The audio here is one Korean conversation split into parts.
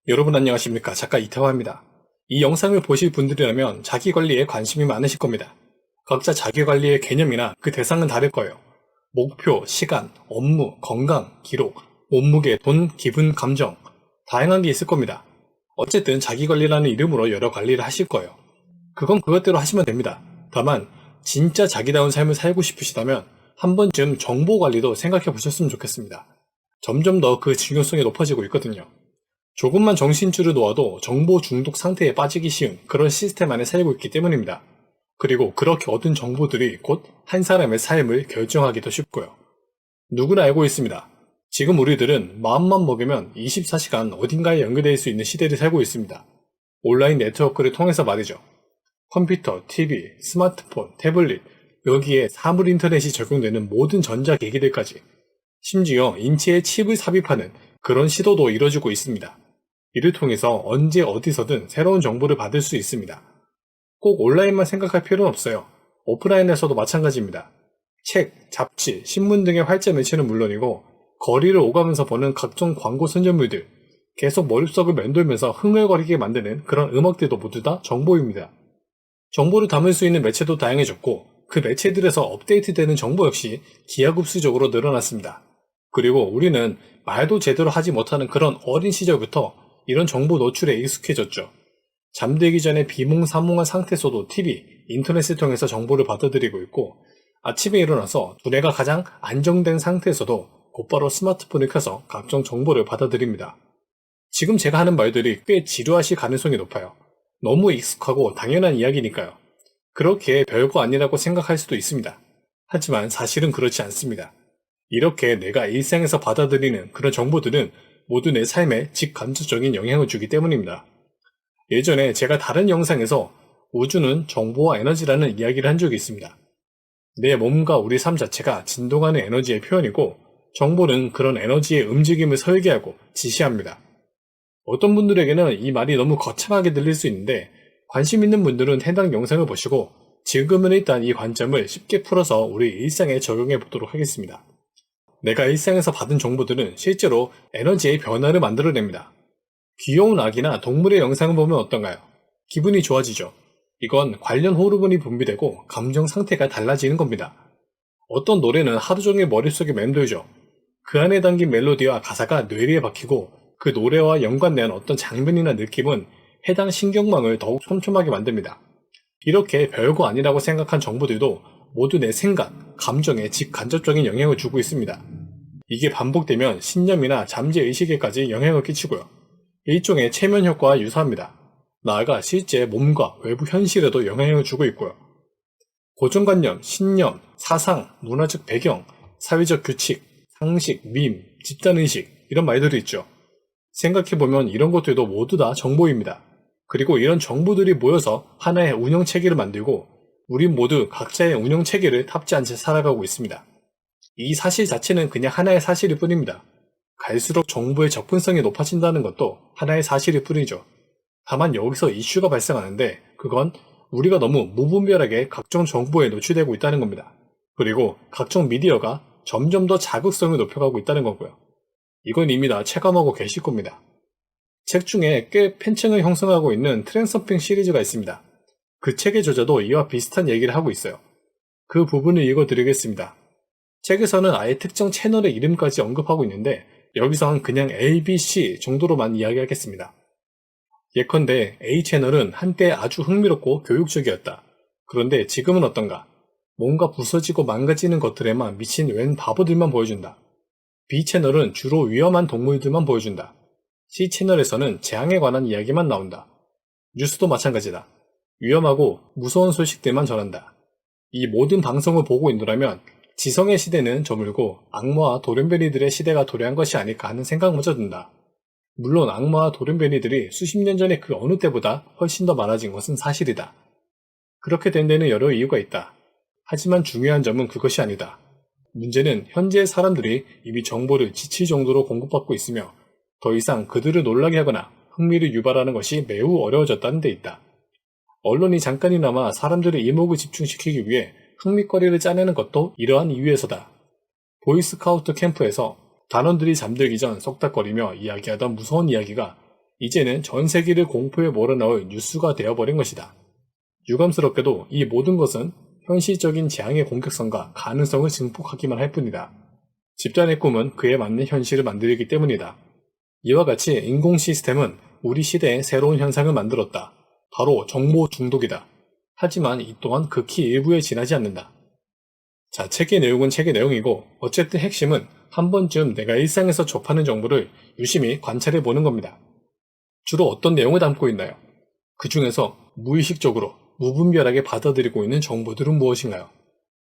여러분 안녕하십니까, 작가 이태화입니다. 이 영상을 보실 분들이라면 자기관리에 관심이 많으실 겁니다. 각자 자기관리의 개념이나 그 대상은 다를 거예요. 목표, 시간, 업무, 건강, 기록, 몸무게, 돈, 기분, 감정 다양한 게 있을 겁니다. 어쨌든 자기관리라는 이름으로 여러 관리를 하실 거예요. 그건 그것대로 하시면 됩니다. 다만 진짜 자기다운 삶을 살고 싶으시다면 한 번쯤 정보관리도 생각해 보셨으면 좋겠습니다. 점점 더 그 중요성이 높아지고 있거든요. 조금만 정신줄을 놓아도 정보 중독 상태에 빠지기 쉬운 그런 시스템 안에 살고 있기 때문입니다. 그리고 그렇게 얻은 정보들이 곧 한 사람의 삶을 결정하기도 쉽고요. 누구나 알고 있습니다. 지금 우리들은 마음만 먹으면 24시간 어딘가에 연결될 수 있는 시대를 살고 있습니다. 온라인 네트워크를 통해서 말이죠. 컴퓨터, TV, 스마트폰, 태블릿, 여기에 사물 인터넷이 적용되는 모든 전자기기들까지, 심지어 인체에 칩을 삽입하는 그런 시도도 이뤄지고 있습니다. 이를 통해서 언제 어디서든 새로운 정보를 받을 수 있습니다. 꼭 온라인만 생각할 필요는 없어요. 오프라인에서도 마찬가지입니다. 책, 잡지, 신문 등의 활자 매체는 물론이고 거리를 오가면서 보는 각종 광고 선전물들, 계속 머릿속을 맴돌면서 흥얼거리게 만드는 그런 음악들도 모두 다 정보입니다. 정보를 담을 수 있는 매체도 다양해졌고 그 매체들에서 업데이트되는 정보 역시 기하급수적으로 늘어났습니다. 그리고 우리는 말도 제대로 하지 못하는 그런 어린 시절부터 이런 정보 노출에 익숙해졌죠. 잠들기 전에 비몽사몽한 상태에서도 TV, 인터넷을 통해서 정보를 받아들이고 있고 아침에 일어나서 두뇌가 가장 안정된 상태에서도 곧바로 스마트폰을 켜서 각종 정보를 받아들입니다. 지금 제가 하는 말들이 꽤 지루하실 가능성이 높아요. 너무 익숙하고 당연한 이야기니까요. 그렇게 별거 아니라고 생각할 수도 있습니다. 하지만 사실은 그렇지 않습니다. 이렇게 내가 일상에서 받아들이는 그런 정보들은 모두 내 삶에 직간접적인 영향을 주기 때문입니다. 예전에 제가 다른 영상에서 우주는 정보와 에너지라는 이야기를 한 적이 있습니다. 내 몸과 우리 삶 자체가 진동하는 에너지의 표현이고 정보는 그런 에너지의 움직임을 설계하고 지시합니다. 어떤 분들에게는 이 말이 너무 거창하게 들릴 수 있는데 관심 있는 분들은 해당 영상을 보시고 지금은 일단 이 관점을 쉽게 풀어서 우리 일상에 적용해 보도록 하겠습니다. 내가 일상에서 받은 정보들은 실제로 에너지의 변화를 만들어냅니다. 귀여운 아기나 동물의 영상을 보면 어떤가요? 기분이 좋아지죠. 이건 관련 호르몬이 분비되고 감정 상태가 달라지는 겁니다. 어떤 노래는 하루 종일 머릿속에 맴돌죠. 그 안에 담긴 멜로디와 가사가 뇌리에 박히고 그 노래와 연관된 어떤 장면이나 느낌은 해당 신경망을 더욱 촘촘하게 만듭니다. 이렇게 별거 아니라고 생각한 정보들도 모두 내 생각, 감정에 직간접적인 영향을 주고 있습니다. 이게 반복되면 신념이나 잠재의식에까지 영향을 끼치고요. 일종의 체면 효과와 유사합니다. 나아가 실제 몸과 외부 현실에도 영향을 주고 있고요. 고정관념, 신념, 사상, 문화적 배경, 사회적 규칙, 상식, 밈, 집단의식 이런 말들이 있죠. 생각해보면 이런 것들도 모두 다 정보입니다. 그리고 이런 정보들이 모여서 하나의 운영체계를 만들고 우리 모두 각자의 운영체계를 탑재한 채 살아가고 있습니다. 이 사실 자체는 그냥 하나의 사실일 뿐입니다. 갈수록 정보의 접근성이 높아진다는 것도 하나의 사실일 뿐이죠. 다만 여기서 이슈가 발생하는데 그건 우리가 너무 무분별하게 각종 정보에 노출되고 있다는 겁니다. 그리고 각종 미디어가 점점 더 자극성을 높여가고 있다는 거고요. 이건 이미 다 체감하고 계실 겁니다. 책 중에 꽤 팬층을 형성하고 있는 트랜서핑 시리즈가 있습니다. 그 책의 저자도 이와 비슷한 얘기를 하고 있어요. 그 부분을 읽어드리겠습니다. 책에서는 아예 특정 채널의 이름까지 언급하고 있는데 여기서는 그냥 ABC 정도로만 이야기하겠습니다. 예컨대 A채널은 한때 아주 흥미롭고 교육적이었다. 그런데 지금은 어떤가? 뭔가 부서지고 망가지는 것들에만 미친 웬 바보들만 보여준다. B채널은 주로 위험한 동물들만 보여준다. C채널에서는 재앙에 관한 이야기만 나온다. 뉴스도 마찬가지다. 위험하고 무서운 소식들만 전한다. 이 모든 방송을 보고 있노라면 지성의 시대는 저물고 악마와 돌연변이들의 시대가 도래한 것이 아닐까 하는 생각마저 든다. 물론 악마와 돌연변이들이 수십 년 전의 그 어느 때보다 훨씬 더 많아진 것은 사실이다. 그렇게 된 데는 여러 이유가 있다. 하지만 중요한 점은 그것이 아니다. 문제는 현재의 사람들이 이미 정보를 지칠 정도로 공급받고 있으며 더 이상 그들을 놀라게 하거나 흥미를 유발하는 것이 매우 어려워졌다는 데 있다. 언론이 잠깐이나마 사람들의 이목을 집중시키기 위해 흥미거리를 짜내는 것도 이러한 이유에서다. 보이스카우트 캠프에서 단원들이 잠들기 전 속닥거리며 이야기하던 무서운 이야기가 이제는 전 세계를 공포에 몰아넣을 뉴스가 되어버린 것이다. 유감스럽게도 이 모든 것은 현실적인 재앙의 공격성과 가능성을 증폭하기만 할 뿐이다. 집단의 꿈은 그에 맞는 현실을 만들기 때문이다. 이와 같이 인공 시스템은 우리 시대에 새로운 현상을 만들었다. 바로 정보 중독이다. 하지만 이 또한 극히 일부에 지나지 않는다. 자, 책의 내용은 책의 내용이고 어쨌든 핵심은 한 번쯤 내가 일상에서 접하는 정보를 유심히 관찰해 보는 겁니다. 주로 어떤 내용을 담고 있나요? 그 중에서 무의식적으로 무분별하게 받아들이고 있는 정보들은 무엇인가요?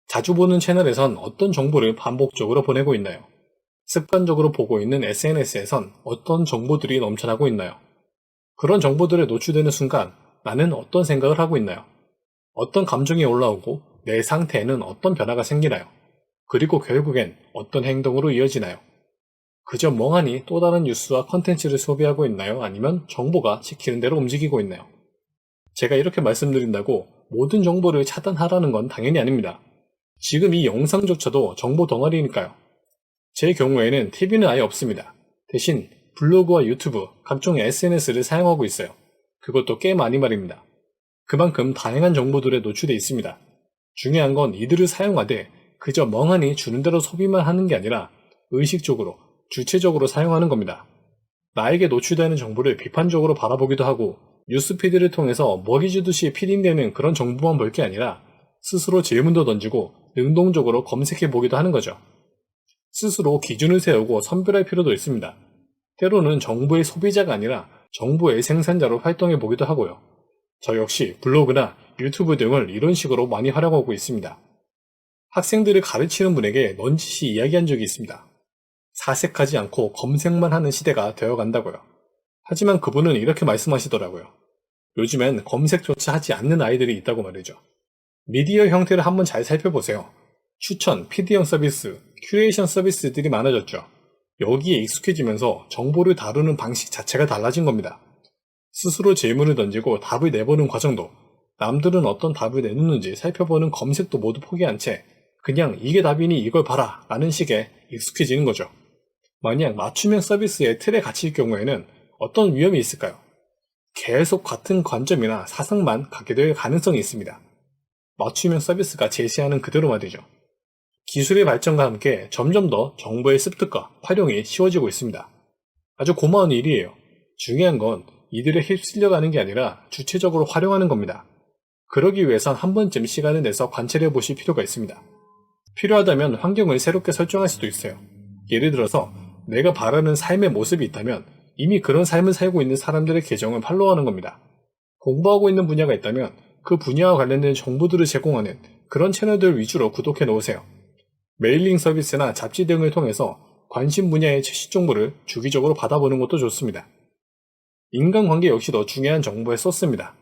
자주 보는 채널에선 어떤 정보를 반복적으로 보내고 있나요? 습관적으로 보고 있는 SNS에선 어떤 정보들이 넘쳐나고 있나요? 그런 정보들에 노출되는 순간 나는 어떤 생각을 하고 있나요? 어떤 감정이 올라오고 내 상태에는 어떤 변화가 생기나요? 그리고 결국엔 어떤 행동으로 이어지나요? 그저 멍하니 또 다른 뉴스와 컨텐츠를 소비하고 있나요? 아니면 정보가 시키는 대로 움직이고 있나요? 제가 이렇게 말씀드린다고 모든 정보를 차단하라는 건 당연히 아닙니다. 지금 이 영상조차도 정보 덩어리니까요. 제 경우에는 TV는 아예 없습니다. 대신 블로그와 유튜브, 각종 SNS를 사용하고 있어요. 그것도 꽤 많이 말입니다. 그만큼 다양한 정보들에 노출돼 있습니다. 중요한 건 이들을 사용하되 그저 멍하니 주는 대로 소비만 하는 게 아니라 의식적으로, 주체적으로 사용하는 겁니다. 나에게 노출되는 정보를 비판적으로 바라보기도 하고 뉴스피드를 통해서 먹이 주듯이 피딩되는 그런 정보만 볼 게 아니라 스스로 질문도 던지고 능동적으로 검색해 보기도 하는 거죠. 스스로 기준을 세우고 선별할 필요도 있습니다. 때로는 정보의 소비자가 아니라 정보의 생산자로 활동해 보기도 하고요. 저 역시 블로그나 유튜브 등을 이런 식으로 많이 활용하고 있습니다. 학생들을 가르치는 분에게 넌지시 이야기한 적이 있습니다. 사색하지 않고 검색만 하는 시대가 되어간다고요. 하지만 그분은 이렇게 말씀하시더라고요. 요즘엔 검색조차 하지 않는 아이들이 있다고 말이죠. 미디어 형태를 한번 잘 살펴보세요. 추천, PD형 서비스, 큐레이션 서비스들이 많아졌죠. 여기에 익숙해지면서 정보를 다루는 방식 자체가 달라진 겁니다. 스스로 질문을 던지고 답을 내보는 과정도, 남들은 어떤 답을 내놓는지 살펴보는 검색도 모두 포기한 채 그냥 이게 답이니 이걸 봐라 라는 식의 익숙해지는 거죠. 만약 맞춤형 서비스의 틀에 갇힐 경우에는 어떤 위험이 있을까요? 계속 같은 관점이나 사상만 갖게 될 가능성이 있습니다. 맞춤형 서비스가 제시하는 그대로 말이죠. 기술의 발전과 함께 점점 더 정보의 습득과 활용이 쉬워지고 있습니다. 아주 고마운 일이에요. 중요한 건 이들에 휩쓸려가는 게 아니라 주체적으로 활용하는 겁니다. 그러기 위해선 한 번쯤 시간을 내서 관찰해 보실 필요가 있습니다. 필요하다면 환경을 새롭게 설정할 수도 있어요. 예를 들어서 내가 바라는 삶의 모습이 있다면 이미 그런 삶을 살고 있는 사람들의 계정을 팔로우하는 겁니다. 공부하고 있는 분야가 있다면 그 분야와 관련된 정보들을 제공하는 그런 채널들 위주로 구독해 놓으세요. 메일링 서비스나 잡지 등을 통해서 관심 분야의 최신 정보를 주기적으로 받아보는 것도 좋습니다. 인간관계 역시도 중요한 정보의 소스입니다.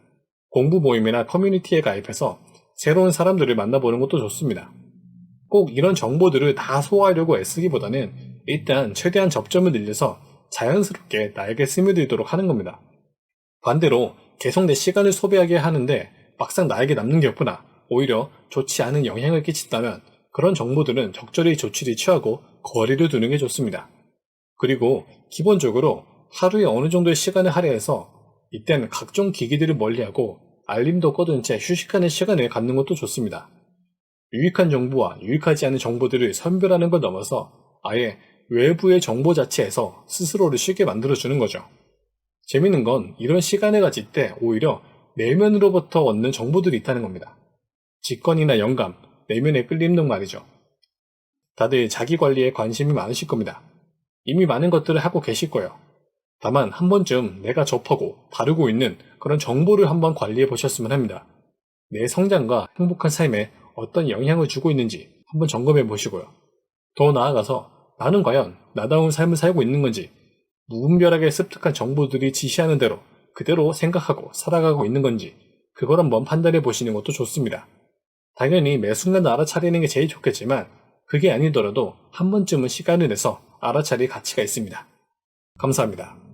공부 모임이나 커뮤니티에 가입해서 새로운 사람들을 만나보는 것도 좋습니다. 꼭 이런 정보들을 다 소화하려고 애쓰기보다는 일단 최대한 접점을 늘려서 자연스럽게 나에게 스며들도록 하는 겁니다. 반대로 계속 내 시간을 소비하게 하는데 막상 나에게 남는 게 없구나, 오히려 좋지 않은 영향을 끼친다면 그런 정보들은 적절히 조치를 취하고 거리를 두는 게 좋습니다. 그리고 기본적으로 하루에 어느 정도의 시간을 할애해서 이땐 각종 기기들을 멀리하고 알림도 꺼둔 채 휴식하는 시간을 갖는 것도 좋습니다. 유익한 정보와 유익하지 않은 정보들을 선별하는 걸 넘어서 아예 외부의 정보 자체에서 스스로를 쉽게 만들어주는 거죠. 재밌는 건 이런 시간을 가질 때 오히려 내면으로부터 얻는 정보들이 있다는 겁니다. 직관이나 영감, 내면의 끌림 등 말이죠. 다들 자기관리에 관심이 많으실 겁니다. 이미 많은 것들을 하고 계실 거예요. 다만 한 번쯤 내가 접하고 다루고 있는 그런 정보를 한번 관리해 보셨으면 합니다. 내 성장과 행복한 삶에 어떤 영향을 주고 있는지 한번 점검해 보시고요. 더 나아가서 나는 과연 나다운 삶을 살고 있는 건지, 무분별하게 습득한 정보들이 지시하는 대로 그대로 생각하고 살아가고 있는 건지 그걸 한번 판단해 보시는 것도 좋습니다. 당연히 매 순간 알아차리는 게 제일 좋겠지만 그게 아니더라도 한 번쯤은 시간을 내서 알아차릴 가치가 있습니다. 감사합니다.